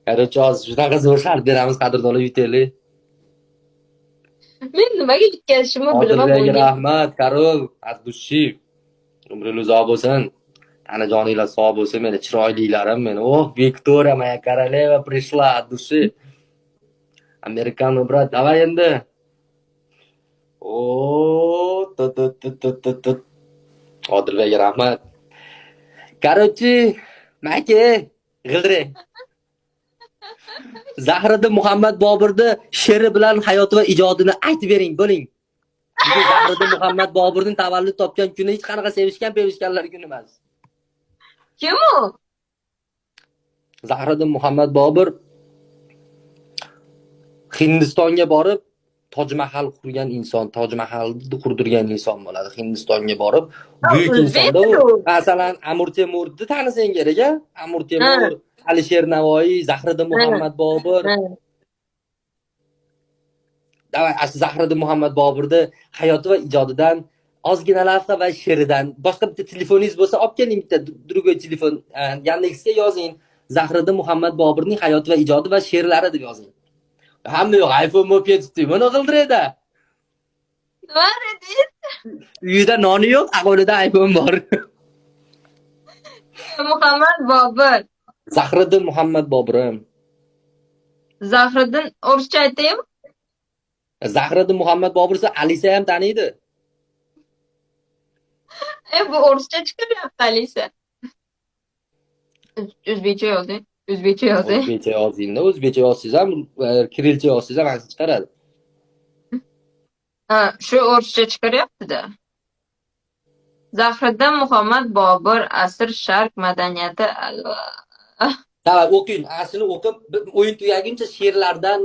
Короче, hozir shunaqa zo'r shart beramiz, qadrdonlar yutaylik. Men nimaga yetkazishimni bilmay Odilbekga o'ynayman. rahmat, Karol, от души. Umringiz uzoq bo'lsin. Tanajoninglar sog' bo'lsin, meni chiroylilarim meni. Oh, Viktoriya, moya королева пришла от души. Amerikano, brat, давай endi. O, tut. Odilbekga rahmat. Короче, make, g'ildire. Zahiriddin Muhammad Boburni she'ri bilan hayoti va ijodini aytib bering, bo'ling. Chunki Zahiriddin Muhammad Boburning tavallud topgan kuni hech qanaqa sevishganlar kuni emas. Kim u? Zahiriddin Muhammad Bobur Hindistonga borib Toj Mahal qurgan inson, Toj Mahalni qurdirgan inson bo'ladi. Hindistonga borib buyuk insonda u. Masalan, Amir Temurni tanisang kerak-a? Amir Temur, Alisher Navoiy, Zahiriddin Muhammad Bobur. Davay, Zahiriddin Muhammad Boburni hayoti va ijodidan ozgina lavha va she'ridan, boshqa bitta telefoningiz bo'lsa olib keling, bitta другой telefon, Yandexga yozing. Zahiriddin Muhammad Boburning hayoti va ijodi va she'rlari deb yozing. Hamma yo'q, iPhone bo'lib ketibdi. Buni qildiradi. Nima dedingiz? Uyida noni yo'q, aqo'lida iPhone bor. Muhammad Bobur. Zahiriddin Muhammad Boburim. Zahiriddin o'rischa aytaymi? Zahiriddin Muhammad Bobursa Alisa ham taniydi. Bu o'rischa chiqaryapti Alisa. O'zbekcha yozing. O'zbekcha yozing. O'zbekcha yozingda, o'zbekcha yozsangiz ham, kirilcha yozsangiz ham aks chiqaradi. Ha, shu o'rischa chiqaryapti-da. Zahiriddin Muhammad Bobur asr sharq madaniyati Davay, o'qing, aslini o'qib, o'yin tugaguncha she'rlardan,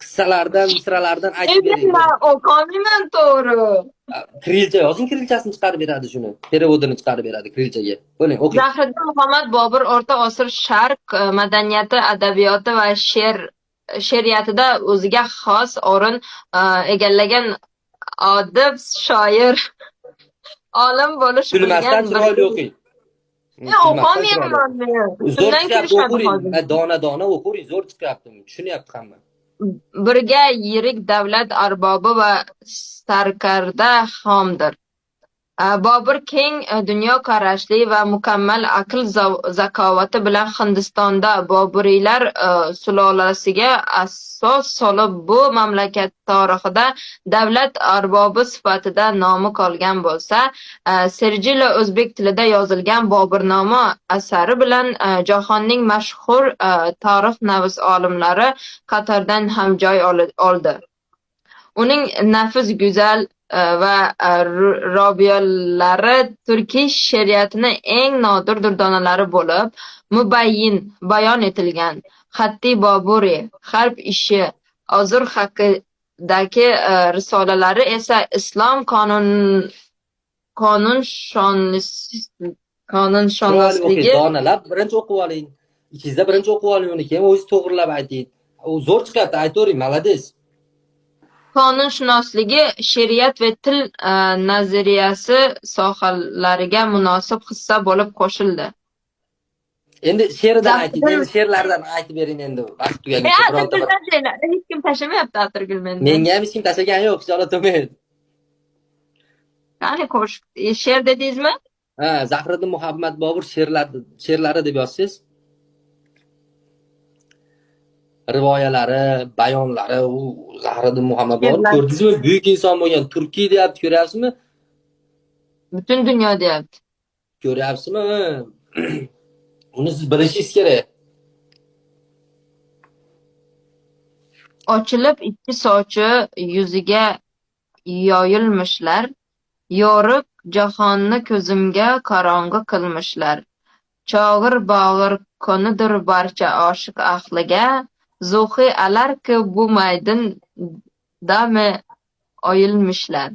qissalardan, misralardan aytib bering. Men o'qolmayman to'g'ri. Kirilcha yozing, kirilchasini chiqarib beradi shuni. Perevodini chiqarib beradi kirilchaga. Bo'ling, o'qing. Zahiriddin Muhammad Bobur o'rta asr sharq madaniyati, adabiyoti va she'riyatida o'ziga xos o'rin egallagan odib, shoir, olim bo'lish Bilmasdan chiroyli o'qing. O'qolmayman men. Zo'r chiqyapti, o'qiring. Dona o'qiring, zo'r chiqyapti. Tushunyapti hamma. Birga yirik davlat arbobi va sarkarda hamdir. Bobur keng dunyoqarashli va mukammal aql zakovati bilan Hindistonda Boburiylar sulolasiga asos solib, bu mamlakat tarixida davlat arbobi sifatida nomi qolgan bo'lsa, Serjilo o'zbek tilida yozilgan Boburnoma asari bilan jahonning mashhur tarixnavis olimlari qatoridan ham joy oldi. Uning nafis go'zal va robiyalari turkiy she'riyatining eng nodir durdonalari bo'lib, mubayyin bayon etilgan. Xatti Boburi, harb ishi, ozur haqidagi risolalari esa islom qonunshonligi donalab birinchi o'qib oling. Ichingizda birinchi o'qib oling uni, keyin o'zingiz to'g'rilab ayting. U zo'r chiqadi, aytavering, malades. qonunshunosligi, she'riyat va til nazariyasi sohalariga munosib hissa bo'lib qo'shildi. Endi she'rdan ayting, endi she'rlardan aytib bering endi. Vaqt tugaguncha bironta. Hech kim tashlamayapti atirgul meni. Menga ham hech kim tashlagan yo'q, Jalato'men. Qani qo'shiq, she'r dedingizmi? Ha, Zahiriddin Muhammad Bobur she'rlari deb yozsangiz, rivoyalari, bayonlari, u Zahiriddin Muhammad Bobur ko'rdingizmi? Buyuk inson bo'lgan. Turkiya deyapti, ko'ryapsizmi? Butun dunyo deyapti. Ko'ryapsizmi? Uni siz bilishingiz kerak. Ochilib ikki sochi yuziga yoyilmishlar, yorib jahonni ko'zimga qorong'i qilmishlar. Chog'ir bog'ir konudir barcha oshiq ahliga, zuhi alarki bu maydin dami oyilmishlar.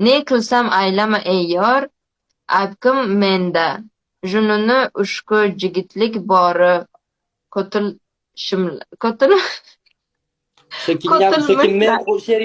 Ne qilsam aylama ey yor, aybkim menda, jununi ushku jigitlik bori ko'til Sekin men she'r